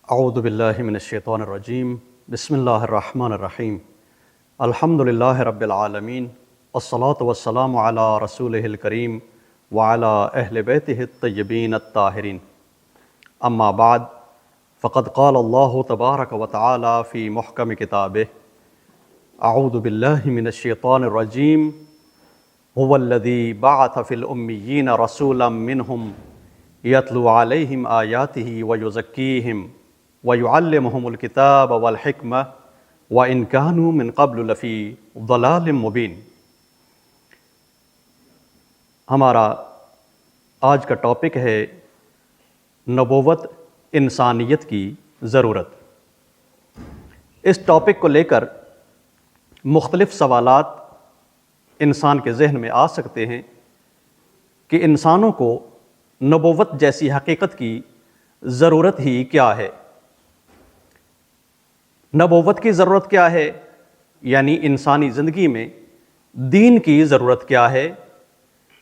اعوذ باللہ من الشیطان الرجیم بسم اللہ الرحمن الرحیم الحمد للہ رب العالمین والصلاة والسلام علی رسولہ الکریم وعلی اہل بیتہ الطیبین الطاہرین اما بعد فقد قال اللہ تبارک وتعالی فی محکم کتابہ اعوذ باللہ من الشیطان الرجیم هو الذی بعث فی الامیین رسولا منہم یتلو علیہم آیاتہ ویزکیہم وَيُعَلِّمُهُمُ الْكِتَابَ وَالْحِكْمَةَ وَإِنْ كَانُوا مِنْ قَبْلُ لَفِي ضَلَالٍ مُبِينٍ۔ ہمارا آج کا ٹاپک ہے نبوت انسانیت کی ضرورت۔ اس ٹاپک کو لے کر مختلف سوالات انسان کے ذہن میں آ سکتے ہیں کہ انسانوں کو نبوت جیسی حقیقت کی ضرورت ہی کیا ہے؟ نبوت کی ضرورت کیا ہے؟ یعنی انسانی زندگی میں دین کی ضرورت کیا ہے؟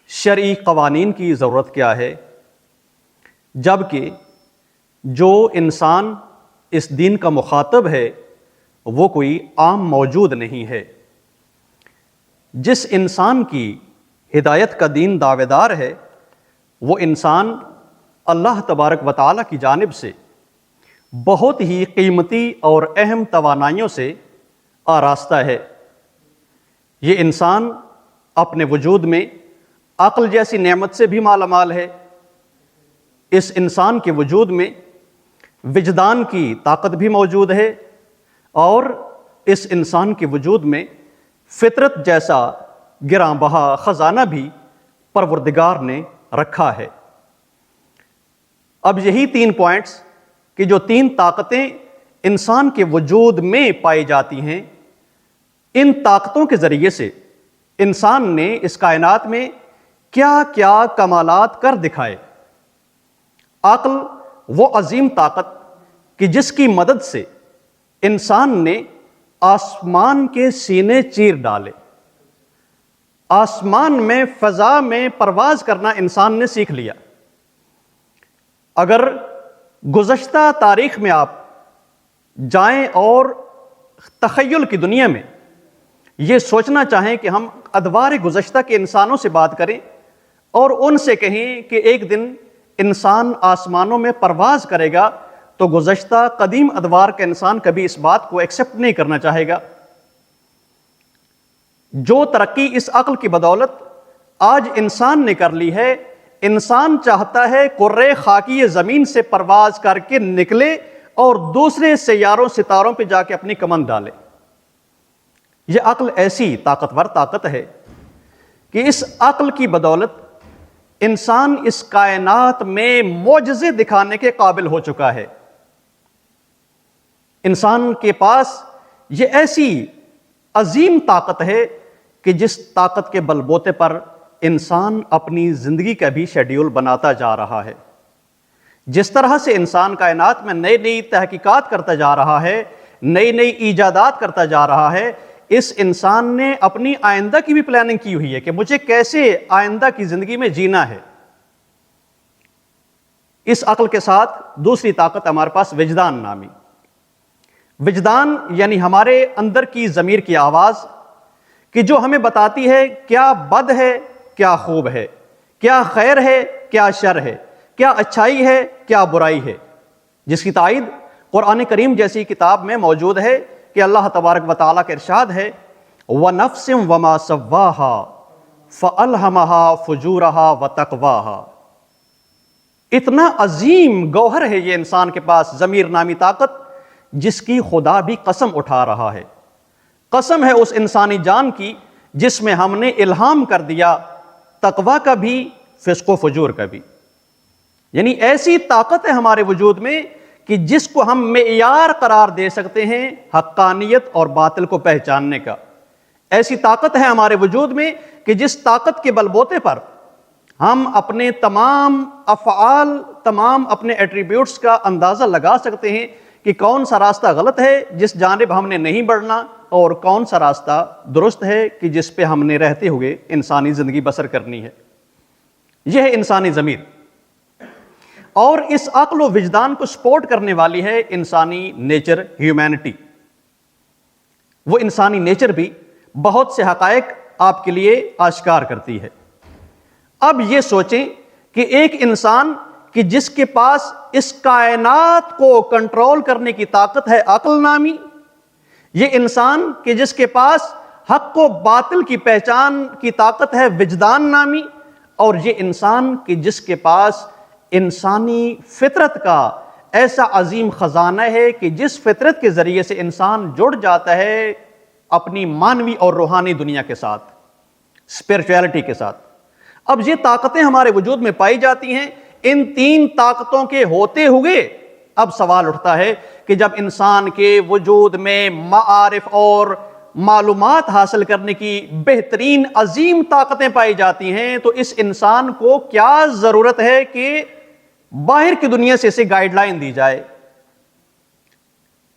شرعی قوانین کی ضرورت کیا ہے؟ جبکہ جو انسان اس دین کا مخاطب ہے وہ کوئی عام موجود نہیں ہے۔ جس انسان کی ہدایت کا دین دعوے دار ہے وہ انسان اللہ تبارک و تعالیٰ کی جانب سے بہت ہی قیمتی اور اہم توانائیوں سے آراستہ ہے۔ یہ انسان اپنے وجود میں عقل جیسی نعمت سے بھی مالا مال ہے۔ اس انسان کے وجود میں وجدان کی طاقت بھی موجود ہے اور اس انسان کے وجود میں فطرت جیسا گراں بہا خزانہ بھی پروردگار نے رکھا ہے۔ اب یہی 3 پوائنٹس کہ جو 3 طاقتیں انسان کے وجود میں پائی جاتی ہیں، ان طاقتوں کے ذریعے سے انسان نے اس کائنات میں کیا کیا کمالات کر دکھائے۔ عقل وہ عظیم طاقت کہ جس کی مدد سے انسان نے آسمان کے سینے چیر ڈالے۔ آسمان میں فضا میں پرواز کرنا انسان نے سیکھ لیا۔ اگر گزشتہ تاریخ میں آپ جائیں اور تخیل کی دنیا میں یہ سوچنا چاہیں کہ ہم ادوار گزشتہ کے انسانوں سے بات کریں اور ان سے کہیں کہ ایک دن انسان آسمانوں میں پرواز کرے گا، تو گزشتہ قدیم ادوار کا انسان کبھی اس بات کو ایکسیپٹ نہیں کرنا چاہے گا۔ جو ترقی اس عقل کی بدولت آج انسان نے کر لی ہے، انسان چاہتا ہے کرۂ خاکی زمین سے پرواز کر کے نکلے اور دوسرے سیاروں ستاروں پہ جا کے اپنی کمند ڈالے۔ یہ عقل ایسی طاقتور طاقت ہے کہ اس عقل کی بدولت انسان اس کائنات میں معجزے دکھانے کے قابل ہو چکا ہے۔ انسان کے پاس یہ ایسی عظیم طاقت ہے کہ جس طاقت کے بل بوتے پر انسان اپنی زندگی کا بھی شیڈیول بناتا جا رہا ہے۔ جس طرح سے انسان کائنات میں نئی نئی تحقیقات کرتا جا رہا ہے، نئی نئی ایجادات کرتا جا رہا ہے، اس انسان نے اپنی آئندہ کی بھی پلاننگ کی ہوئی ہے کہ مجھے کیسے آئندہ کی زندگی میں جینا ہے۔ اس عقل کے ساتھ دوسری طاقت ہمارے پاس وجدان نامی۔ وجدان یعنی ہمارے اندر کی ضمیر کی آواز کہ جو ہمیں بتاتی ہے کیا بد ہے، کیا خوب ہے، کیا خیر ہے، کیا شر ہے، کیا اچھائی ہے، کیا برائی ہے، جس کی تائید قرآن کریم جیسی کتاب میں موجود ہے کہ اللہ تبارک و تعالیٰ کا ارشاد ہے وَنَفْسٍ وَمَا سَوَّاهَا فَأَلْهَمَهَا فُجُورَهَا وَتَقْوَاهَا۔ اتنا عظیم گوہر ہے یہ انسان کے پاس ضمیر نامی طاقت، جس کی خدا بھی قسم اٹھا رہا ہے۔ قسم ہے اس انسانی جان کی جس میں ہم نے الہام کر دیا تقوی کا بھی، فسق و فجور کا بھی۔ یعنی ایسی طاقت ہے ہمارے وجود میں کہ جس کو ہم معیار قرار دے سکتے ہیں حقانیت اور باطل کو پہچاننے کا۔ ایسی طاقت ہے ہمارے وجود میں کہ جس طاقت کے بل بوتے پر ہم اپنے تمام افعال، تمام اپنے ایٹریبیوٹس کا اندازہ لگا سکتے ہیں کہ کون سا راستہ غلط ہے جس جانب ہم نے نہیں بڑھنا، اور کون سا راستہ درست ہے کہ جس پہ ہم نے رہتے ہوئے انسانی زندگی بسر کرنی ہے۔ یہ ہے انسانی ضمیر۔ اور اس عقل و وجدان کو سپورٹ کرنے والی ہے انسانی نیچر، ہیومینٹی۔ وہ انسانی نیچر بھی بہت سے حقائق آپ کے لیے آشکار کرتی ہے۔ اب یہ سوچیں کہ ایک انسان کہ جس کے پاس اس کائنات کو کنٹرول کرنے کی طاقت ہے عقل نامی، یہ انسان کہ جس کے پاس حق و باطل کی پہچان کی طاقت ہے وجدان نامی، اور یہ انسان کہ جس کے پاس انسانی فطرت کا ایسا عظیم خزانہ ہے کہ جس فطرت کے ذریعے سے انسان جڑ جاتا ہے اپنی مانوی اور روحانی دنیا کے ساتھ، اسپرچویلٹی کے ساتھ۔ اب یہ طاقتیں ہمارے وجود میں پائی جاتی ہیں۔ ان تین طاقتوں کے ہوتے ہوئے اب سوال اٹھتا ہے کہ جب انسان کے وجود میں معارف اور معلومات حاصل کرنے کی بہترین عظیم طاقتیں پائی جاتی ہیں، تو اس انسان کو کیا ضرورت ہے کہ باہر کی دنیا سے اسے گائیڈ لائن دی جائے؟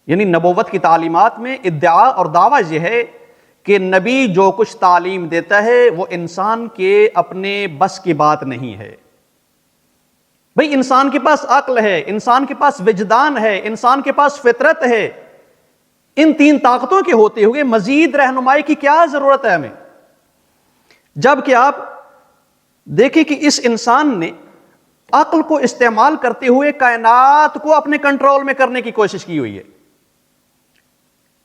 یعنی نبوت کی تعلیمات میں ادعا اور دعویٰ یہ ہے کہ نبی جو کچھ تعلیم دیتا ہے وہ انسان کے اپنے بس کی بات نہیں ہے۔ بھئی انسان کے پاس عقل ہے، انسان کے پاس وجدان ہے، انسان کے پاس فطرت ہے، ان تین طاقتوں کے ہوتے ہوئے مزید رہنمائی کی کیا ضرورت ہے ہمیں؟ جبکہ آپ دیکھیں کہ اس انسان نے عقل کو استعمال کرتے ہوئے کائنات کو اپنے کنٹرول میں کرنے کی کوشش کی ہوئی ہے،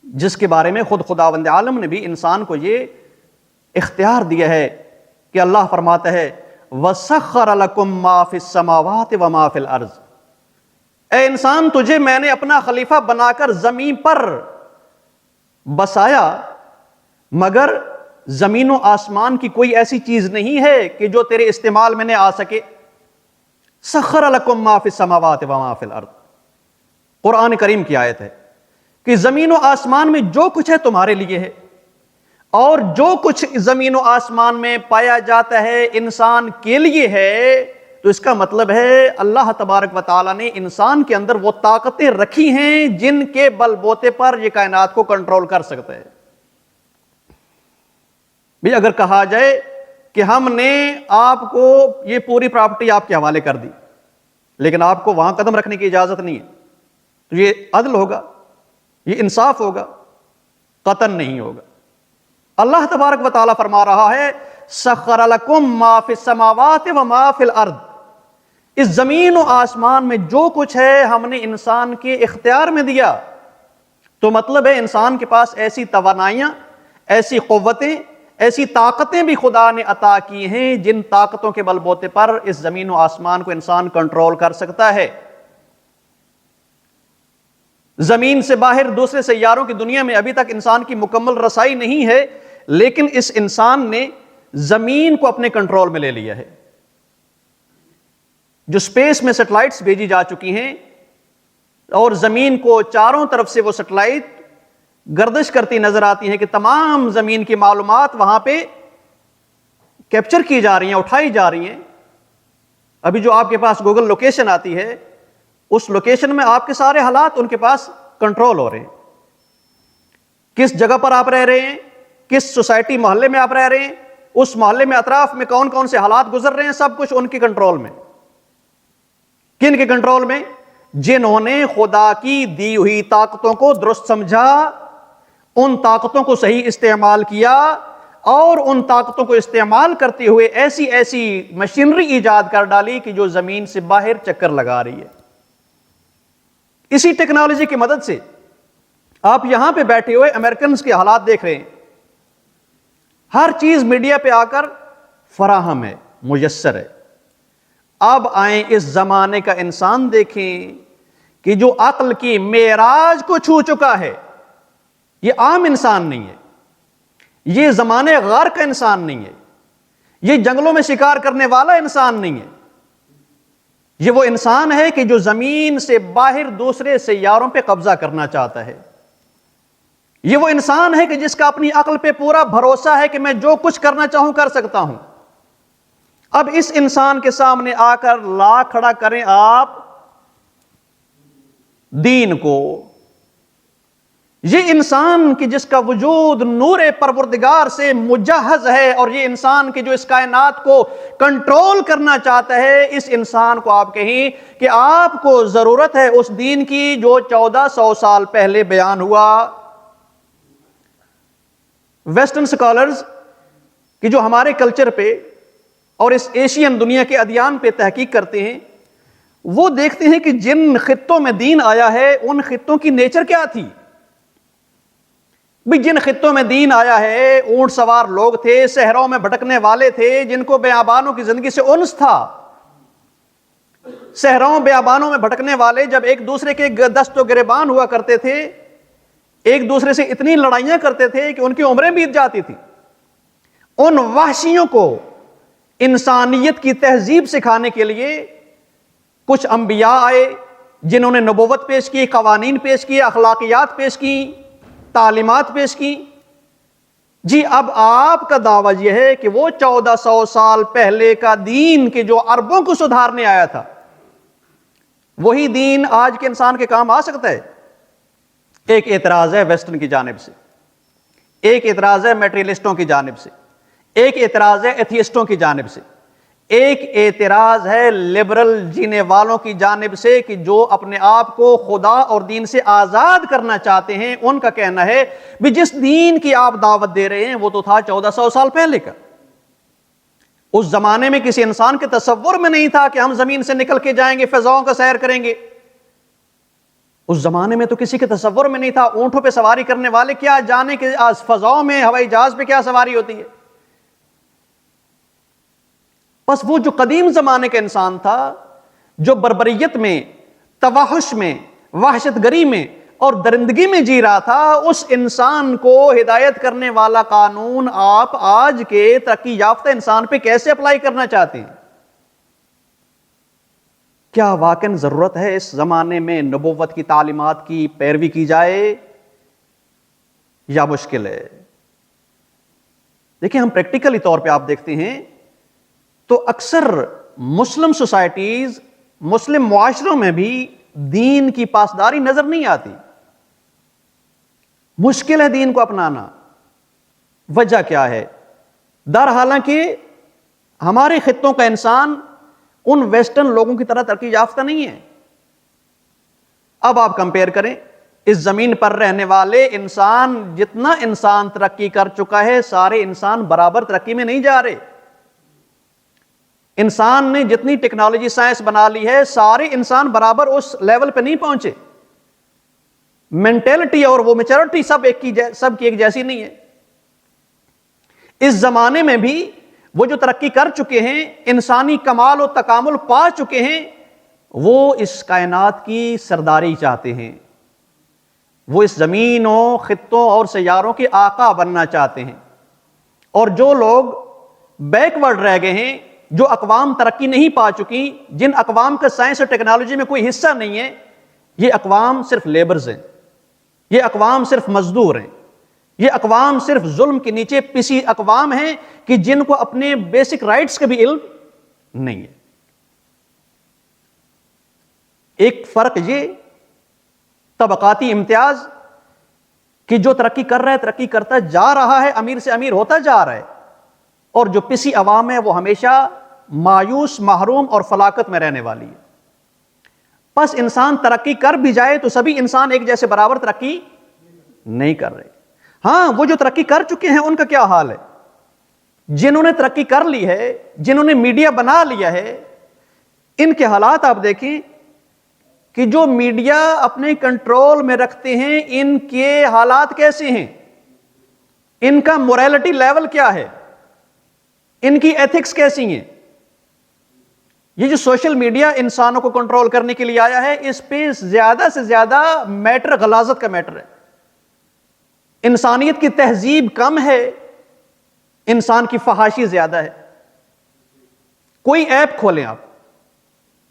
جس کے بارے میں خود خداوند عالم نے بھی انسان کو یہ اختیار دیا ہے کہ اللہ فرماتا ہے وَسَخَّرَ لَكُم مَّا فِي السَّمَاوَاتِ وَمَا فِي الْأَرْضِ، اے انسان تجھے میں نے اپنا خلیفہ بنا کر زمین پر بسایا، مگر زمین و آسمان کی کوئی ایسی چیز نہیں ہے کہ جو تیرے استعمال میں نہ آ سکے۔ سخر لکم ما فی السماوات وما فی الارض، قرآن کریم کی آیت ہے کہ زمین و آسمان میں جو کچھ ہے تمہارے لیے ہے، اور جو کچھ زمین و آسمان میں پایا جاتا ہے انسان کے لیے ہے۔ تو اس کا مطلب ہے اللہ تبارک و تعالیٰ نے انسان کے اندر وہ طاقتیں رکھی ہیں جن کے بل بوتے پر یہ کائنات کو کنٹرول کر سکتا ہے۔ بھی اگر کہا جائے کہ ہم نے آپ کو یہ پوری پراپرٹی آپ کے حوالے کر دی لیکن آپ کو وہاں قدم رکھنے کی اجازت نہیں ہے، تو یہ عدل ہوگا، یہ انصاف ہوگا؟ قطعاً نہیں ہوگا۔ اللہ تبارک و تعالیٰ فرما رہا ہے سخر لکم ما فی السماوات وما فی الارض، اس زمین و آسمان میں جو کچھ ہے ہم نے انسان کے اختیار میں دیا۔ تو مطلب ہے انسان کے پاس ایسی توانائیاں، ایسی قوتیں، ایسی طاقتیں بھی خدا نے عطا کی ہیں جن طاقتوں کے بل بوتے پر اس زمین و آسمان کو انسان کنٹرول کر سکتا ہے۔ زمین سے باہر دوسرے سیاروں کی دنیا میں ابھی تک انسان کی مکمل رسائی نہیں ہے، لیکن اس انسان نے زمین کو اپنے کنٹرول میں لے لیا ہے۔ جو سپیس میں سیٹلائٹس بھیجی جا چکی ہیں اور زمین کو چاروں طرف سے وہ سیٹلائٹ گردش کرتی نظر آتی ہیں کہ تمام زمین کی معلومات وہاں پہ کیپچر کی جا رہی ہیں، اٹھائی جا رہی ہیں۔ ابھی جو آپ کے پاس گوگل لوکیشن آتی ہے، اس لوکیشن میں آپ کے سارے حالات ان کے پاس کنٹرول ہو رہے ہیں۔ کس جگہ پر آپ رہ رہے ہیں، کس سوسائٹی محلے میں آپ رہ رہے ہیں، اس محلے میں اطراف میں کون کون سے حالات گزر رہے ہیں، سب کچھ ان کے کنٹرول میں۔ کن کے کنٹرول میں؟ جنہوں نے خدا کی دی ہوئی طاقتوں کو درست سمجھا، ان طاقتوں کو صحیح استعمال کیا، اور ان طاقتوں کو استعمال کرتے ہوئے ایسی ایسی مشینری ایجاد کر ڈالی کہ جو زمین سے باہر چکر لگا رہی ہے۔ اسی ٹیکنالوجی کی مدد سے آپ یہاں پہ بیٹھے ہوئے امریکنز کے حالات دیکھ رہے ہیں۔ ہر چیز میڈیا پہ آ کر فراہم ہے، میسر ہے۔ اب آئیں اس زمانے کا انسان دیکھیں کہ جو عقل کی معراج کو چھو چکا ہے، یہ عام انسان نہیں ہے، یہ زمانے غار کا انسان نہیں ہے، یہ جنگلوں میں شکار کرنے والا انسان نہیں ہے، یہ وہ انسان ہے کہ جو زمین سے باہر دوسرے سیاروں پہ قبضہ کرنا چاہتا ہے۔ یہ وہ انسان ہے کہ جس کا اپنی عقل پہ پورا بھروسہ ہے کہ میں جو کچھ کرنا چاہوں کر سکتا ہوں۔ اب اس انسان کے سامنے آ کر لا کھڑا کریں آپ دین کو، یہ انسان کی جس کا وجود نور پروردگار سے مجہز ہے، اور یہ انسان کی جو اس کائنات کو کنٹرول کرنا چاہتا ہے، اس انسان کو آپ کہیں کہ آپ کو ضرورت ہے اس دین کی جو 1400 سال پہلے بیان ہوا۔ ویسٹرن سکالرز کہ جو ہمارے کلچر پہ اور اس ایشین دنیا کے ادیان پہ تحقیق کرتے ہیں، وہ دیکھتے ہیں کہ جن خطوں میں دین آیا ہے ان خطوں کی نیچر کیا تھی۔ بھی جن خطوں میں دین آیا ہے، اونٹ سوار لوگ تھے، صحراؤں میں بھٹکنے والے تھے، جن کو بیابانوں کی زندگی سے انس تھا۔ صحراؤں بیابانوں میں بھٹکنے والے جب ایک دوسرے کے دست و گریبان ہوا کرتے تھے، ایک دوسرے سے اتنی لڑائیاں کرتے تھے کہ ان کی عمریں بیت جاتی تھی۔ ان وحشیوں کو انسانیت کی تہذیب سکھانے کے لیے کچھ انبیاء آئے جنہوں نے نبوت پیش کی، قوانین پیش کی، اخلاقیات پیش کی، تعلیمات پیش کی۔ جی اب آپ کا دعویٰ یہ ہے کہ وہ 1400 سال پہلے کا دین کہ جو عربوں کو سدھارنے آیا تھا، وہی دین آج کے انسان کے کام آ سکتا ہے؟ ایک اعتراض ہے ویسٹرن کی جانب سے، ایک اعتراض ہے میٹریلسٹوں کی جانب سے، ایک اعتراض ہے ایتھیسٹوں کی جانب سے، ایک اعتراض ہے لبرل جینے والوں کی جانب سے کہ جو اپنے آپ کو خدا اور دین سے آزاد کرنا چاہتے ہیں۔ ان کا کہنا ہے بھی جس دین کی آپ دعوت دے رہے ہیں وہ تو تھا 1400 سال پہلے کا۔ اس زمانے میں کسی انسان کے تصور میں نہیں تھا کہ ہم زمین سے نکل کے جائیں گے، فضاؤں کا سیر کریں گے۔ اس زمانے میں تو کسی کے تصور میں نہیں تھا۔ اونٹوں پہ سواری کرنے والے کیا جانے کہ فضاؤں میں ہوائی جہاز پہ کیا سواری ہوتی ہے۔ بس وہ جو قدیم زمانے کا انسان تھا، جو بربریت میں، توحش میں، وحشت گری میں اور درندگی میں جی رہا تھا، اس انسان کو ہدایت کرنے والا قانون آپ آج کے ترقی یافتہ انسان پہ کیسے اپلائی کرنا چاہتے ہیں؟ کیا واقعاً ضرورت ہے اس زمانے میں نبوت کی تعلیمات کی پیروی کی جائے یا مشکل ہے؟ دیکھیں، ہم پریکٹیکلی طور پہ آپ دیکھتے ہیں تو اکثر مسلم سوسائٹیز، مسلم معاشروں میں بھی دین کی پاسداری نظر نہیں آتی۔ مشکل ہے دین کو اپنانا۔ وجہ کیا ہے؟ حالانکہ ہمارے خطوں کا انسان ان ویسٹرن لوگوں کی طرح ترقی یافتہ نہیں ہے۔ اب آپ کمپیئر کریں، اس زمین پر رہنے والے انسان، جتنا انسان ترقی کر چکا ہے، سارے انسان برابر ترقی میں نہیں جا رہے۔ انسان نے جتنی ٹیکنالوجی سائنس بنا لی ہے، سارے انسان برابر اس لیول پہ نہیں پہنچے۔ مینٹلٹی اور وہ میچورٹی سب کی ایک جیسی نہیں ہے۔ اس زمانے میں بھی وہ جو ترقی کر چکے ہیں، انسانی کمال و تکامل پا چکے ہیں، وہ اس کائنات کی سرداری چاہتے ہیں۔ وہ اس زمینوں، خطوں اور سیاروں کے آقا بننا چاہتے ہیں۔ اور جو لوگ بیکورڈ رہ گئے ہیں، جو اقوام ترقی نہیں پا چکی، جن اقوام کا سائنس اور ٹیکنالوجی میں کوئی حصہ نہیں ہے، یہ اقوام صرف لیبرز ہیں، یہ اقوام صرف مزدور ہیں، یہ اقوام صرف ظلم کے نیچے پسی اقوام ہیں کہ جن کو اپنے بیسک رائٹس کا بھی علم نہیں ہے۔ ایک فرق یہ طبقاتی امتیاز کہ جو ترقی کر رہا ہے، ترقی کرتا جا رہا ہے، امیر سے امیر ہوتا جا رہا ہے، اور جو پسی عوام ہے وہ ہمیشہ مایوس، محروم اور فلاکت میں رہنے والی ہے۔ بس انسان ترقی کر بھی جائے تو سبھی انسان ایک جیسے برابر ترقی نہیں کر رہے۔ ہاں، وہ جو ترقی کر چکے ہیں ان کا کیا حال ہے؟ جنہوں نے ترقی کر لی ہے، جنہوں نے میڈیا بنا لیا ہے، ان کے حالات آپ دیکھیں کہ جو میڈیا اپنے کنٹرول میں رکھتے ہیں، ان کے حالات کیسے ہیں، ان کا موریلٹی لیول کیا ہے، ان کی ایتھکس کیسی ہیں۔ یہ جو سوشل میڈیا انسانوں کو کنٹرول کرنے کے لیے آیا ہے، اس پہ زیادہ سے زیادہ میٹر غلاظت کا میٹر ہے۔ انسانیت کی تہذیب کم ہے، انسان کی فحاشی زیادہ ہے۔ کوئی ایپ کھولیں آپ،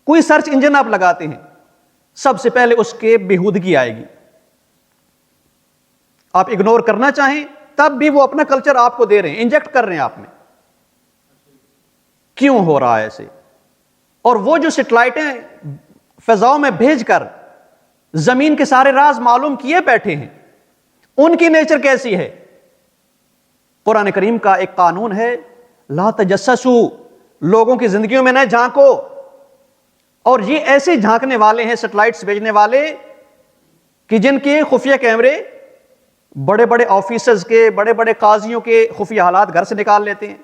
کوئی سرچ انجن آپ لگاتے ہیں، سب سے پہلے اس کے بےہودگی آئے گی۔ آپ اگنور کرنا چاہیں تب بھی وہ اپنا کلچر آپ کو دے رہے ہیں، انجیکٹ کر رہے ہیں آپ میں۔ کیوں ہو رہا ہے ایسے؟ اور وہ جو سیٹلائٹیں فضاؤں میں بھیج کر زمین کے سارے راز معلوم کیے بیٹھے ہیں، ان کی نیچر کیسی ہے؟ قرآن کریم کا ایک قانون ہے، لا تجسسوا، لوگوں کی زندگیوں میں نہ جھانکو. اور یہ ایسے جھانکنے والے ہیں، سیٹلائٹس بھیجنے والے، کہ جن کے خفیہ کیمرے بڑے بڑے آفیسرز کے، بڑے بڑے قاضیوں کے خفیہ حالات گھر سے نکال لیتے ہیں.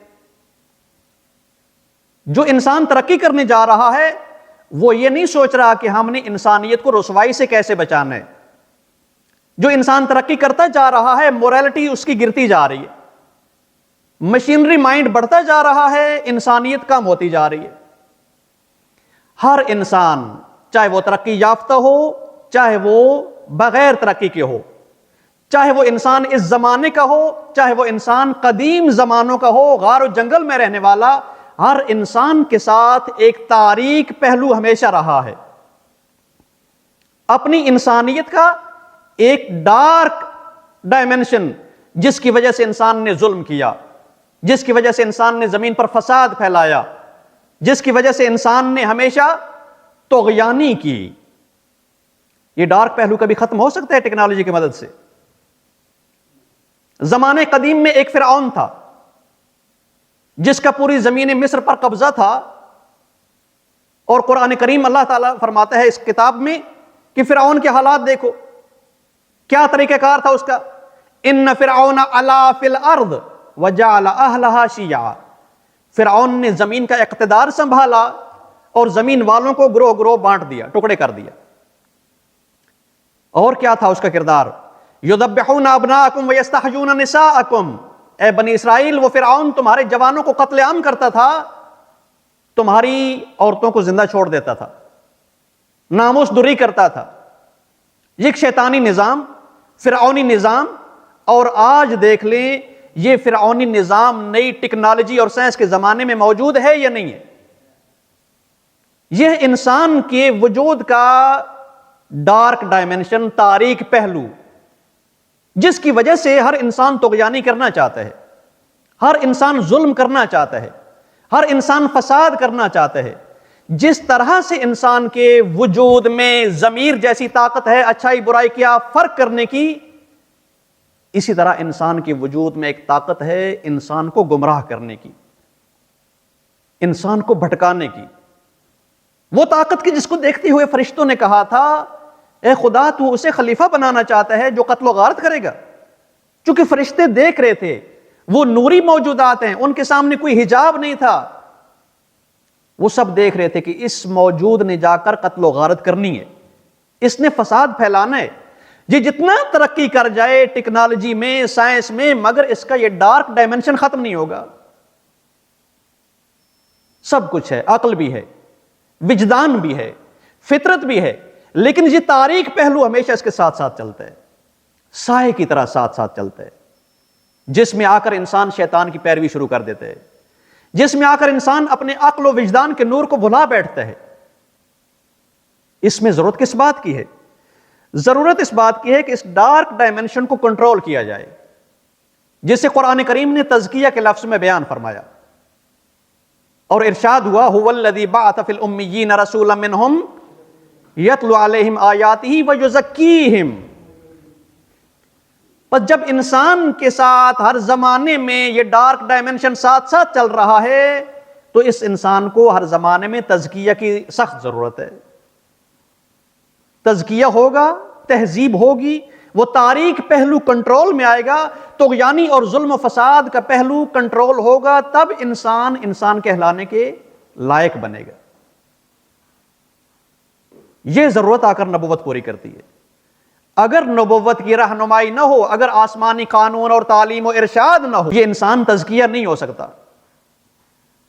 جو انسان ترقی کرنے جا رہا ہے وہ یہ نہیں سوچ رہا کہ ہم نے انسانیت کو رسوائی سے کیسے بچانا ہے. جو انسان ترقی کرتا جا رہا ہے موریلٹی اس کی گرتی جا رہی ہے، مشینری مائنڈ بڑھتا جا رہا ہے، انسانیت کم ہوتی جا رہی ہے. ہر انسان چاہے وہ ترقی یافتہ ہو چاہے وہ بغیر ترقی کے ہو، چاہے وہ انسان اس زمانے کا ہو چاہے وہ انسان قدیم زمانوں کا ہو، غار و جنگل میں رہنے والا، ہر انسان کے ساتھ ایک تاریک پہلو ہمیشہ رہا ہے. اپنی انسانیت کا ایک ڈارک ڈائمنشن، جس کی وجہ سے انسان نے ظلم کیا، جس کی وجہ سے انسان نے زمین پر فساد پھیلایا، جس کی وجہ سے انسان نے ہمیشہ طغیانی کی. یہ ڈارک پہلو کبھی ختم ہو سکتا ہے ٹیکنالوجی کی مدد سے؟ زمانے قدیم میں ایک فرعون تھا جس کا پوری زمین مصر پر قبضہ تھا، اور قرآن کریم اللہ تعالیٰ فرماتا ہے اس کتاب میں کہ فرعون کے حالات دیکھو، کیا طریقہ کار تھا اس کا. ان فرعون علا فی الارض وجعل اہلہا شیعا، فرعون نے زمین کا اقتدار سنبھالا اور زمین والوں کو گروہ گروہ بانٹ دیا، ٹکڑے کر دیا. اور کیا تھا اس کا کردار؟ یذبحون ابناءکم ویستحیون نساءکم، اے بنی اسرائیل وہ فرعون تمہارے جوانوں کو قتل عام کرتا تھا، تمہاری عورتوں کو زندہ چھوڑ دیتا تھا، ناموس دری کرتا تھا. یہ ایک شیطانی نظام، فرعونی نظام. اور آج دیکھ لیں یہ فرعونی نظام نئی ٹیکنالوجی اور سائنس کے زمانے میں موجود ہے یا نہیں ہے؟ یہ انسان کے وجود کا ڈارک ڈائمنشن، تاریک پہلو، جس کی وجہ سے ہر انسان طغیانی کرنا چاہتا ہے، ہر انسان ظلم کرنا چاہتا ہے، ہر انسان فساد کرنا چاہتا ہے. جس طرح سے انسان کے وجود میں ضمیر جیسی طاقت ہے اچھائی برائی کیا فرق کرنے کی، اسی طرح انسان کے وجود میں ایک طاقت ہے انسان کو گمراہ کرنے کی، انسان کو بھٹکانے کی. وہ طاقت کی جس کو دیکھتے ہوئے فرشتوں نے کہا تھا اے خدا تو اسے خلیفہ بنانا چاہتا ہے جو قتل و غارت کرے گا. چونکہ فرشتے دیکھ رہے تھے، وہ نوری موجودات ہیں، ان کے سامنے کوئی حجاب نہیں تھا، وہ سب دیکھ رہے تھے کہ اس موجود نے جا کر قتل و غارت کرنی ہے، اس نے فساد پھیلانا ہے. یہ جتنا ترقی کر جائے ٹیکنالوجی میں، سائنس میں، مگر اس کا یہ ڈارک ڈائمنشن ختم نہیں ہوگا. سب کچھ ہے، عقل بھی ہے، وجدان بھی ہے، فطرت بھی ہے، لیکن یہ تاریک پہلو ہمیشہ اس کے ساتھ ساتھ چلتا ہے، سائے کی طرح ساتھ ساتھ چلتا ہے، جس میں آ کر انسان شیطان کی پیروی شروع کر دیتا ہے، جس میں آ کر انسان اپنے عقل و وجدان کے نور کو بھلا بیٹھتا ہے. اس میں ضرورت کس بات کی ہے؟ ضرورت اس بات کی ہے کہ اس ڈارک ڈائمنشن کو کنٹرول کیا جائے، جسے قرآن کریم نے تزکیہ کے لفظ میں بیان فرمایا اور ارشاد ہوا هو الذی بعث فی الامیین رسولا منہم یتلو علیہم آیاتہ ویزکیہم. پس جب انسان کے ساتھ ہر زمانے میں یہ ڈارک ڈائمنشن ساتھ ساتھ چل رہا ہے تو اس انسان کو ہر زمانے میں تزکیہ کی سخت ضرورت ہے. تزکیہ ہوگا، تہذیب ہوگی، وہ تاریک پہلو کنٹرول میں آئے گا، طغیانی اور ظلم و فساد کا پہلو کنٹرول ہوگا، تب انسان انسان کہلانے کے لائق بنے گا. یہ ضرورت آ کر نبوت پوری کرتی ہے. اگر نبوت کی رہنمائی نہ ہو، اگر آسمانی قانون اور تعلیم و ارشاد نہ ہو، یہ انسان تزکیہ نہیں ہو سکتا.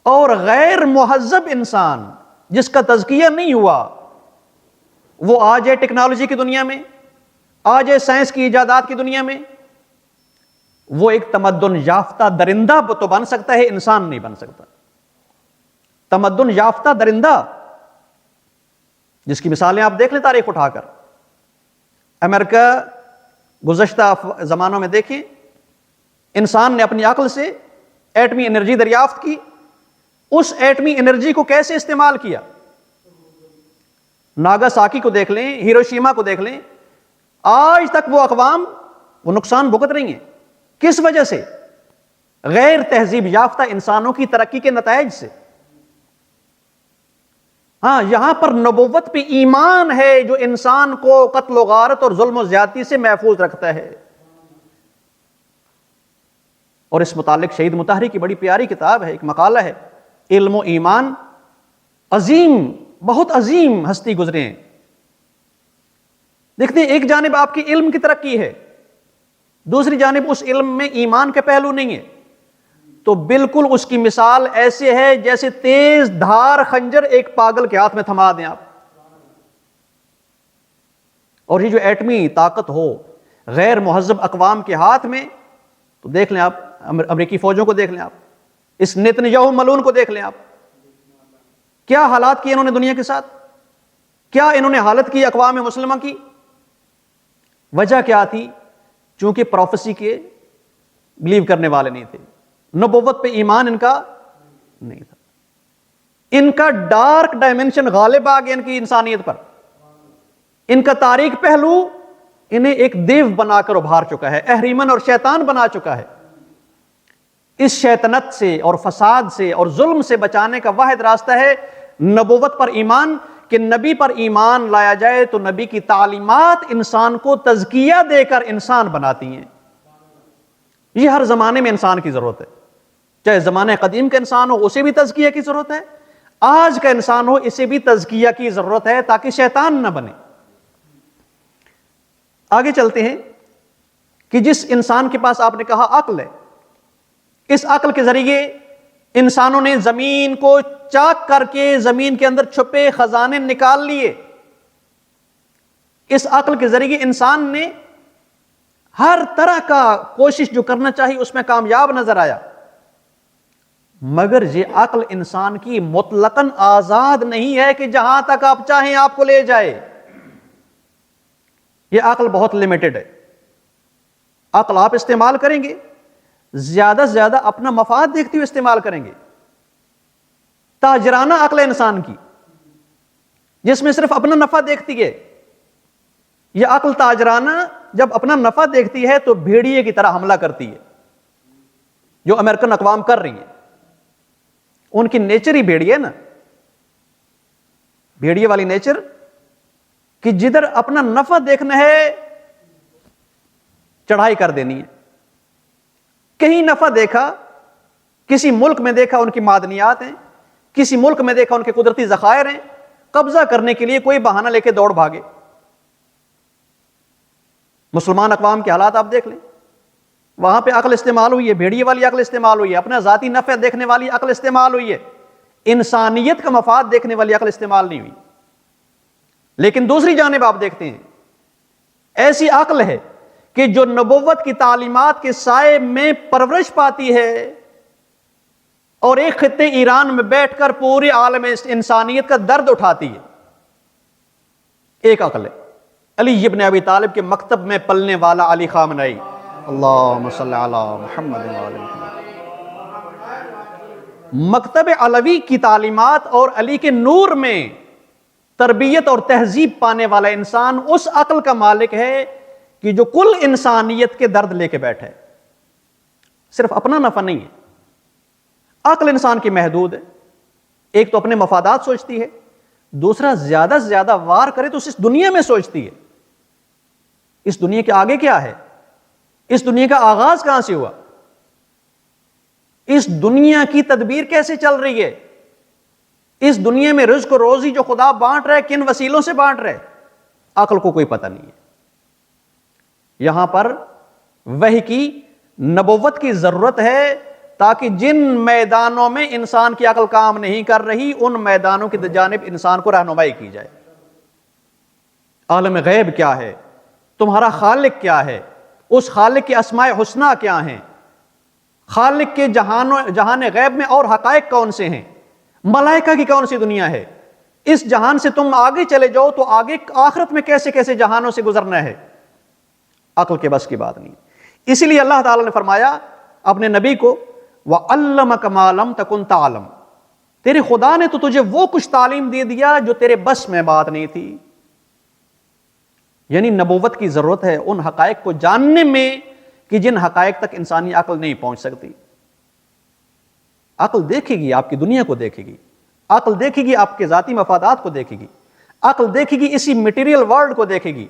اور غیر مہذب انسان جس کا تزکیہ نہیں ہوا، وہ آ جائے ٹیکنالوجی کی دنیا میں، آ جائے سائنس کی ایجادات کی دنیا میں، وہ ایک تمدن یافتہ درندہ تو بن سکتا ہے، انسان نہیں بن سکتا. تمدن یافتہ درندہ جس کی مثالیں آپ دیکھ لیں تاریخ اٹھا کر. امریکہ گزشتہ زمانوں میں دیکھیں، انسان نے اپنی عقل سے ایٹمی انرجی دریافت کی، اس ایٹمی انرجی کو کیسے استعمال کیا. ناگاساکی کو دیکھ لیں، ہیروشیما کو دیکھ لیں، آج تک وہ اقوام وہ نقصان بھگت رہی ہیں. کس وجہ سے؟ غیر تہذیب یافتہ انسانوں کی ترقی کے نتائج سے. ہاں، یہاں پر نبوت پہ ایمان ہے جو انسان کو قتل و غارت اور ظلم و زیادتی سے محفوظ رکھتا ہے. اور اس متعلق شہید مطہری کی بڑی پیاری کتاب ہے، ایک مقالہ ہے، علم و ایمان. عظیم، بہت عظیم ہستی گزرے ہیں. دیکھتے ہیں ایک جانب آپ کی علم کی ترقی ہے، دوسری جانب اس علم میں ایمان کے پہلو نہیں ہے، تو بالکل اس کی مثال ایسے ہے جیسے تیز دھار خنجر ایک پاگل کے ہاتھ میں تھما دیں آپ. اور یہ جو ایٹمی طاقت ہو غیر مہذب اقوام کے ہاتھ میں، تو دیکھ لیں آپ امریکی فوجوں کو دیکھ لیں، آپ اس نتنیاہو ملعون کو دیکھ لیں، آپ کیا حالات کیے انہوں نے دنیا کے ساتھ، کیا انہوں نے حالت کی اقوام مسلمہ کی. وجہ کیا تھی؟ چونکہ پروفیسی کے بلیو کرنے والے نہیں تھے، نبوت پہ ایمان ان کا نہیں تھا. ان کا ڈارک ڈائمنشن غالب آ گیا ان کی انسانیت پر. ان کا تاریک پہلو انہیں ایک دیو بنا کر ابھار چکا ہے، اہریمن اور شیطان بنا چکا ہے. اس شیطنت سے اور فساد سے اور ظلم سے بچانے کا واحد راستہ ہے نبوت پر ایمان، کہ نبی پر ایمان لایا جائے تو نبی کی تعلیمات انسان کو تزکیہ دے کر انسان بناتی ہیں. یہ ہر زمانے میں انسان کی ضرورت ہے، چاہے زمانہ قدیم کا انسان ہو اسے بھی تزکیہ کی ضرورت ہے، آج کا انسان ہو اسے بھی تزکیہ کی ضرورت ہے تاکہ شیطان نہ بنے. آگے چلتے ہیں کہ جس انسان کے پاس آپ نے کہا عقل ہے، اس عقل کے ذریعے انسانوں نے زمین کو چاک کر کے زمین کے اندر چھپے خزانے نکال لیے. اس عقل کے ذریعے انسان نے ہر طرح کا کوشش جو کرنا چاہیے اس میں کامیاب نظر آیا. مگر یہ عقل انسان کی مطلقاً آزاد نہیں ہے کہ جہاں تک آپ چاہیں آپ کو لے جائے. یہ عقل بہت لمیٹڈ ہے. عقل آپ استعمال کریں گے زیادہ سے زیادہ اپنا مفاد دیکھتے ہوئے استعمال کریں گے. تاجرانہ عقل انسان کی جس میں صرف اپنا نفع دیکھتی ہے. یہ عقل تاجرانہ جب اپنا نفع دیکھتی ہے تو بھیڑیے کی طرح حملہ کرتی ہے، جو امریکن اقوام کر رہی ہیں. ان کی نیچر ہی بھیڑیے نا، بھیڑیے والی نیچر، کہ جدھر اپنا نفع دیکھنا ہے چڑھائی کر دینی ہے. کہیں نفع دیکھا، کسی ملک میں دیکھا ان کی معدنیات ہیں، کسی ملک میں دیکھا ان کے قدرتی ذخائر ہیں، قبضہ کرنے کے لیے کوئی بہانہ لے کے دوڑ بھاگے. مسلمان اقوام کے حالات آپ دیکھ لیں، وہاں پہ عقل استعمال ہوئی ہے، بھیڑیے والی عقل استعمال ہوئی ہے، اپنا ذاتی نفع دیکھنے والی عقل استعمال ہوئی ہے، انسانیت کا مفاد دیکھنے والی عقل استعمال نہیں ہوئی. لیکن دوسری جانب آپ دیکھتے ہیں ایسی عقل ہے کہ جو نبوت کی تعلیمات کے سائے میں پرورش پاتی ہے اور ایک خطے ایران میں بیٹھ کر پورے عالم انسانیت کا درد اٹھاتی ہے. ایک عقل ہے علی ابن ابی طالب کے مکتب میں پلنے والا علی خامنئی، اللہم صلی علی محمد وعلی محمد. مکتب علوی کی تعلیمات اور علی کے نور میں تربیت اور تہذیب پانے والا انسان اس عقل کا مالک ہے کہ جو کل انسانیت کے درد لے کے بیٹھے. صرف اپنا نفع نہیں ہے. عقل انسان کی محدود ہے، ایک تو اپنے مفادات سوچتی ہے، دوسرا زیادہ سے زیادہ وار کرے تو اس دنیا میں سوچتی ہے. اس دنیا کے آگے کیا ہے، اس دنیا کا آغاز کہاں سے ہوا، اس دنیا کی تدبیر کیسے چل رہی ہے، اس دنیا میں رزق و روزی جو خدا بانٹ رہے کن وسیلوں سے بانٹ رہے، عقل کو کوئی پتہ نہیں ہے. یہاں پر وحی کی نبوت کی ضرورت ہے تاکہ جن میدانوں میں انسان کی عقل کام نہیں کر رہی ان میدانوں کی جانب انسان کو رہنمائی کی جائے. عالم غیب کیا ہے، تمہارا خالق کیا ہے، اس خالق کے اسماء حسنہ کیا ہیں، خالق کے جہان غیب میں اور حقائق کون سے ہیں، ملائکہ کی کون سی دنیا ہے، اس جہان سے تم آگے چلے جاؤ تو آگے آخرت میں کیسے کیسے جہانوں سے گزرنا ہے. عقل کے بس کی بات نہیں. اسی لیے اللہ تعالی نے فرمایا اپنے نبی کو وَعَلَّمَكَ مَا لَمْ تَكُنْ تَعْلَمْ، تیرے خدا نے تو تجھے وہ کچھ تعلیم دے دیا جو تیرے بس میں بات نہیں تھی. یعنی نبوت کی ضرورت ہے ان حقائق کو جاننے میں کہ جن حقائق تک انسانی عقل نہیں پہنچ سکتی. عقل دیکھے گی آپ کی دنیا کو دیکھے گی، عقل دیکھے گی آپ کے ذاتی مفادات کو دیکھے گی، عقل دیکھے گی اسی میٹیریل ورلڈ کو دیکھے گی.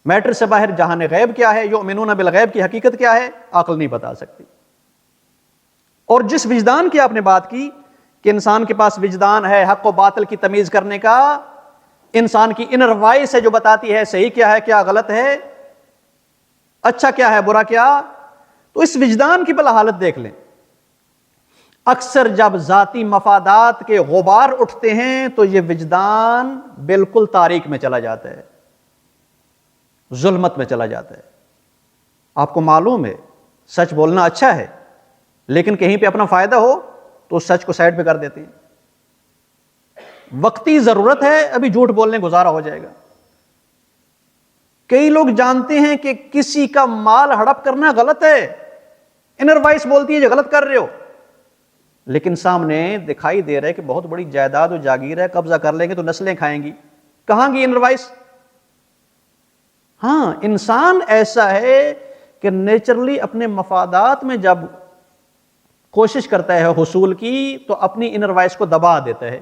میٹر سے باہر جہان غیب کیا ہے، یؤمنون بالغیب کی حقیقت کیا ہے، عقل نہیں بتا سکتی. اور جس وجدان کی آپ نے بات کی کہ انسان کے پاس وجدان ہے حق و باطل کی تمیز کرنے کا، انسان کی انر وائس ہے جو بتاتی ہے صحیح کیا ہے کیا غلط ہے، اچھا کیا ہے برا کیا. تو اس وجدان کی بلا حالت دیکھ لیں. اکثر جب ذاتی مفادات کے غبار اٹھتے ہیں تو یہ وجدان بالکل تاریک میں چلا جاتا ہے، ظلمت میں چلا جاتا ہے. آپ کو معلوم ہے سچ بولنا اچھا ہے، لیکن کہیں پہ اپنا فائدہ ہو تو اس سچ کو سائڈ پہ کر دیتے ہیں. وقتی ضرورت ہے ابھی جھوٹ بولنے گزارا ہو جائے گا. کئی لوگ جانتے ہیں کہ کسی کا مال ہڑپ کرنا غلط ہے، انر وائس بولتی ہے جو غلط کر رہے ہو، لیکن سامنے دکھائی دے رہا ہے کہ بہت بڑی جائیداد و جاگیر ہے، قبضہ کر لیں گے تو نسلیں کھائیں گی. کہاں گی انر وائس؟ ہاں، انسان ایسا ہے کہ نیچرلی اپنے مفادات میں جب کوشش کرتا ہے حصول کی تو اپنی انر وائس کو دبا دیتا ہے.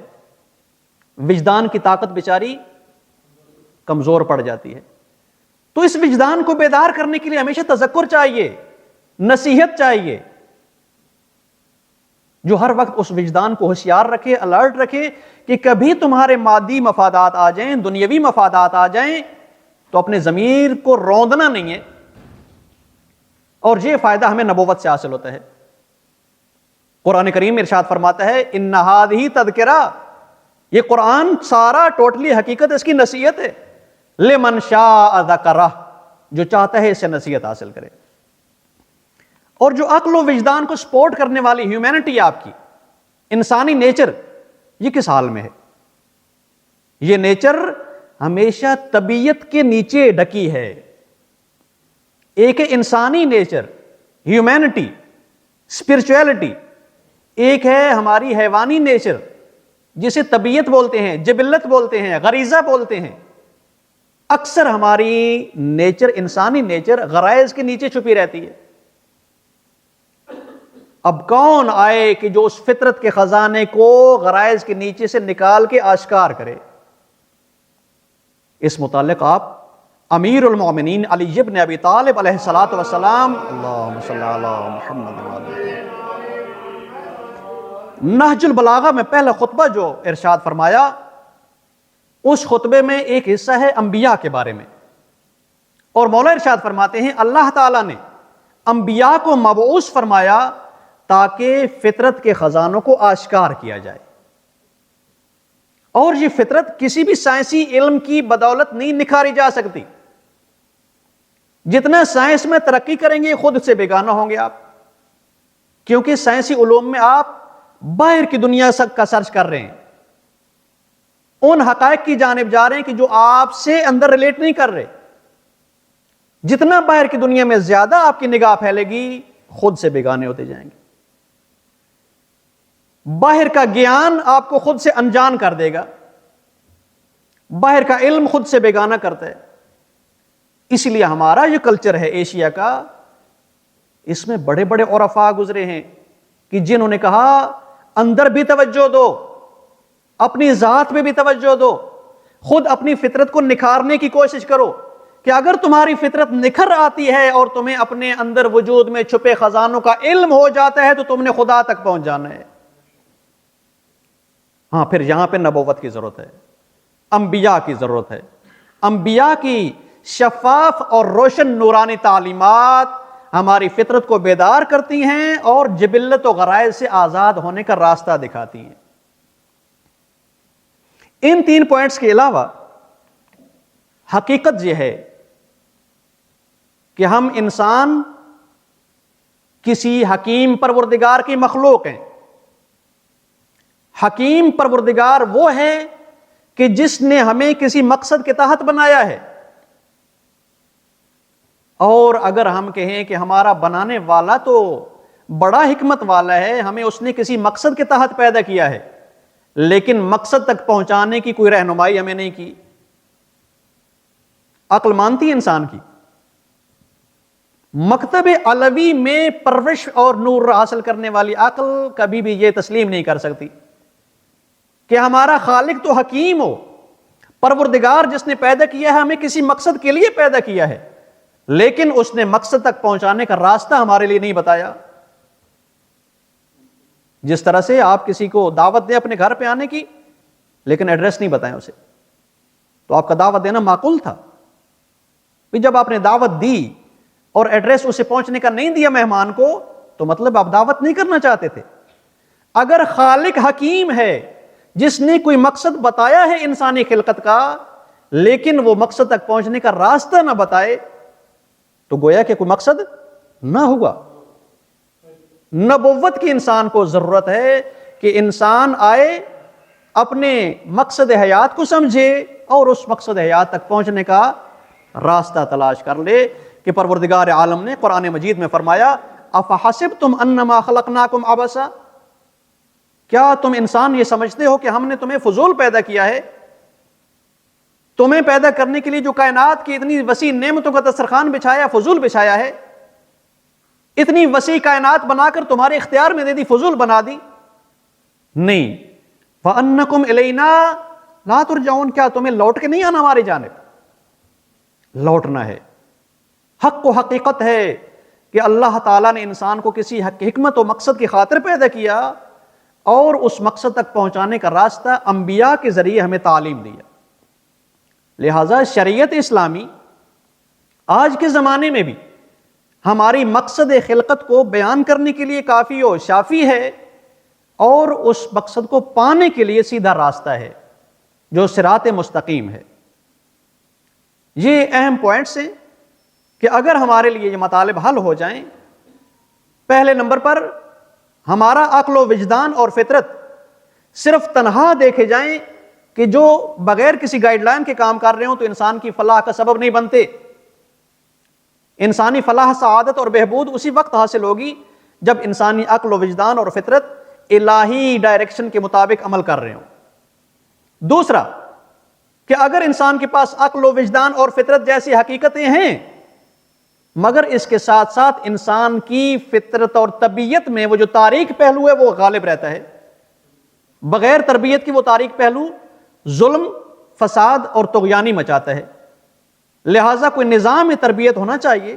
وجدان کی طاقت بیچاری کمزور پڑ جاتی ہے. تو اس وجدان کو بیدار کرنے کے لیے ہمیشہ تذکر چاہیے، نصیحت چاہیے، جو ہر وقت اس وجدان کو ہوشیار رکھے، الرٹ رکھے کہ کبھی تمہارے مادی مفادات آ جائیں، دنیاوی مفادات آ جائیں تو اپنے ضمیر کو روندنا نہیں ہے. اور یہ فائدہ ہمیں نبوت سے حاصل ہوتا ہے. قرآن کریم ارشاد فرماتا ہے ان ھذہ تذکرہ، یہ قرآن سارا ٹوٹلی حقیقت اس کی نصیحت ہے. لمن شاء ذکرہ، جو چاہتا ہے اس سے نصیحت حاصل کرے. اور جو عقل و وجدان کو سپورٹ کرنے والی ہیومینٹی آپ کی، انسانی نیچر، یہ کس حال میں ہے؟ یہ نیچر ہمیشہ طبیعت کے نیچے ڈھکی ہے. ایک ہے انسانی نیچر، ہیومینٹی، اسپرچویلٹی. ایک ہے ہماری حیوانی نیچر جسے طبیعت بولتے ہیں، جبلت بولتے ہیں، غریزہ بولتے ہیں. اکثر ہماری نیچر، انسانی نیچر غرائز کے نیچے چھپی رہتی ہے. اب کون آئے کہ جو اس فطرت کے خزانے کو غرائز کے نیچے سے نکال کے آشکار کرے؟ اس متعلق آپ امیر المومنین علی بن ابی طالب علیہ الصلوۃ والسلام، اللہم صلی علی محمد، نہج البلاغہ میں پہلا خطبہ جو ارشاد فرمایا، اس خطبے میں ایک حصہ ہے انبیاء کے بارے میں. اور مولا ارشاد فرماتے ہیں اللہ تعالیٰ نے انبیاء کو مبعوث فرمایا تاکہ فطرت کے خزانوں کو آشکار کیا جائے. اور یہ فطرت کسی بھی سائنسی علم کی بدولت نہیں نکھاری جا سکتی. جتنا سائنس میں ترقی کریں گے خود سے بیگانہ ہوں گے آپ، کیونکہ سائنسی علوم میں آپ باہر کی دنیا کا سرچ کر رہے ہیں، ان حقائق کی جانب جا رہے ہیں کہ جو آپ سے اندر ریلیٹ نہیں کر رہے. جتنا باہر کی دنیا میں زیادہ آپ کی نگاہ پھیلے گی خود سے بیگانے ہوتے جائیں گے. باہر کا گیان آپ کو خود سے انجان کر دے گا، باہر کا علم خود سے بیگانہ کرتا ہے. اس لیے ہمارا یہ کلچر ہے ایشیا کا، اس میں بڑے بڑے عرفاء گزرے ہیں کہ جنہوں نے کہا اندر بھی توجہ دو، اپنی ذات میں بھی توجہ دو، خود اپنی فطرت کو نکھارنے کی کوشش کرو کہ اگر تمہاری فطرت نکھر آتی ہے اور تمہیں اپنے اندر وجود میں چھپے خزانوں کا علم ہو جاتا ہے تو تم نے خدا تک پہنچ جانا ہے. ہاں، پھر یہاں پہ نبوت کی ضرورت ہے، انبیاء کی ضرورت ہے. انبیاء کی شفاف اور روشن نورانی تعلیمات ہماری فطرت کو بیدار کرتی ہیں اور جبلت و غرائز سے آزاد ہونے کا راستہ دکھاتی ہیں. ان 3 پوائنٹس کے علاوہ حقیقت یہ ہے کہ ہم انسان کسی حکیم پروردگار کی مخلوق ہیں. حکیم پروردگار وہ ہے کہ جس نے ہمیں کسی مقصد کے تحت بنایا ہے. اور اگر ہم کہیں کہ ہمارا بنانے والا تو بڑا حکمت والا ہے، ہمیں اس نے کسی مقصد کے تحت پیدا کیا ہے لیکن مقصد تک پہنچانے کی کوئی رہنمائی ہمیں نہیں کی، عقل مانتی ہے انسان کی؟ مکتب علوی میں پرورش اور نور حاصل کرنے والی عقل کبھی بھی یہ تسلیم نہیں کر سکتی کہ ہمارا خالق تو حکیم ہو، پروردگار جس نے پیدا کیا ہے ہمیں کسی مقصد کے لیے پیدا کیا ہے، لیکن اس نے مقصد تک پہنچانے کا راستہ ہمارے لیے نہیں بتایا۔ جس طرح سے آپ کسی کو دعوت دیں اپنے گھر پہ آنے کی، لیکن ایڈریس نہیں بتائیں اسے، تو آپ کا دعوت دینا معقول تھا؟ جب آپ نے دعوت دی اور ایڈریس اسے پہنچنے کا نہیں دیا مہمان کو، تو مطلب آپ دعوت نہیں کرنا چاہتے تھے۔ اگر خالق حکیم ہے جس نے کوئی مقصد بتایا ہے انسانی خلقت کا، لیکن وہ مقصد تک پہنچنے کا راستہ نہ بتائے، تو گویا کہ کوئی مقصد نہ ہوا۔ نبوت کی انسان کو ضرورت ہے کہ انسان آئے، اپنے مقصد حیات کو سمجھے اور اس مقصد حیات تک پہنچنے کا راستہ تلاش کر لے، کہ پروردگار عالم نے قرآن مجید میں فرمایا افحسبتم انما خلقناکم عبثا، کیا تم انسان یہ سمجھتے ہو کہ ہم نے تمہیں فضول پیدا کیا ہے؟ تمہیں پیدا کرنے کے لیے جو کائنات کی اتنی وسیع نعمتوں کا دسترخوان بچھایا، فضول بچھایا ہے؟ اتنی وسیع کائنات بنا کر تمہارے اختیار میں دے دی، فضول بنا دی؟ نہیں۔ وَأَنَّكُمْ إِلَيْنَا لَا تُرْجَعُونَ، کیا تمہیں لوٹ کے نہیں آنا ہماری جانب؟ لوٹنا ہے۔ حق و حقیقت ہے کہ اللہ تعالیٰ نے انسان کو کسی حکمت و مقصد کی خاطر پیدا کیا، اور اس مقصد تک پہنچانے کا راستہ انبیاء کے ذریعے ہمیں تعلیم دیا۔ لہٰذا شریعت اسلامی آج کے زمانے میں بھی ہماری مقصد خلقت کو بیان کرنے کے لیے کافی و شافی ہے، اور اس مقصد کو پانے کے لیے سیدھا راستہ ہے جو صراط مستقیم ہے۔ یہ اہم پوائنٹس ہیں کہ اگر ہمارے لیے یہ مطالب حل ہو جائیں، پہلے نمبر پر ہمارا عقل و وجدان اور فطرت صرف تنہا دیکھے جائیں کہ جو بغیر کسی گائیڈ لائن کے کام کر رہے ہوں تو انسان کی فلاح کا سبب نہیں بنتے۔ انسانی فلاح، سعادت اور بہبود اسی وقت حاصل ہوگی جب انسانی عقل و وجدان اور فطرت الہی ڈائریکشن کے مطابق عمل کر رہے ہوں۔ دوسرا کہ اگر انسان کے پاس عقل و وجدان اور فطرت جیسی حقیقتیں ہیں، مگر اس کے ساتھ ساتھ انسان کی فطرت اور طبیعت میں وہ جو تاریک پہلو ہے وہ غالب رہتا ہے، بغیر تربیت کی وہ تاریک پہلو ظلم، فساد اور طغیانی مچاتا ہے۔ لہٰذا کوئی نظام تربیت ہونا چاہیے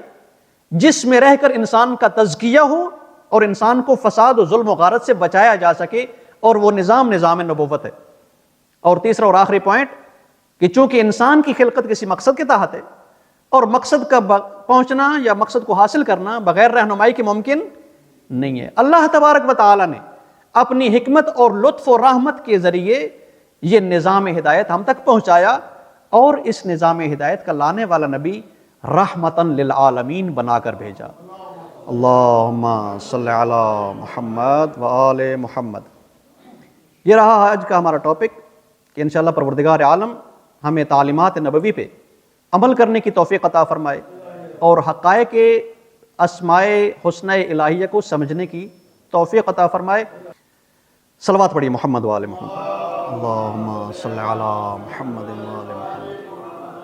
جس میں رہ کر انسان کا تزکیہ ہو اور انسان کو فساد و ظلم و غارت سے بچایا جا سکے، اور وہ نظام نبوت ہے۔ اور تیسرا اور آخری پوائنٹ کہ چونکہ انسان کی خلقت کسی مقصد کے تحت ہے، اور مقصد کا پہنچنا یا مقصد کو حاصل کرنا بغیر رہنمائی کے ممکن نہیں ہے۔ اللہ تبارک و تعالی نے اپنی حکمت اور لطف و رحمت کے ذریعے یہ نظام ہدایت ہم تک پہنچایا، اور اس نظام ہدایت کا لانے والا نبی رحمتاً للعالمین بنا کر بھیجا۔ اللہم صلی علی محمد وآل محمد۔ یہ رہا آج کا ہمارا ٹاپک کہ انشاءاللہ پروردگار عالم ہمیں تعلیمات نبوی پہ عمل کرنے کی توفیق عطا فرمائے، اور حقائق اسماء حسنہ الہیہ کو سمجھنے کی توفیق عطا فرمائے۔ صلوات پڑھیے محمد وآل محمد۔ اللہم صلی علی محمد وآل محمد۔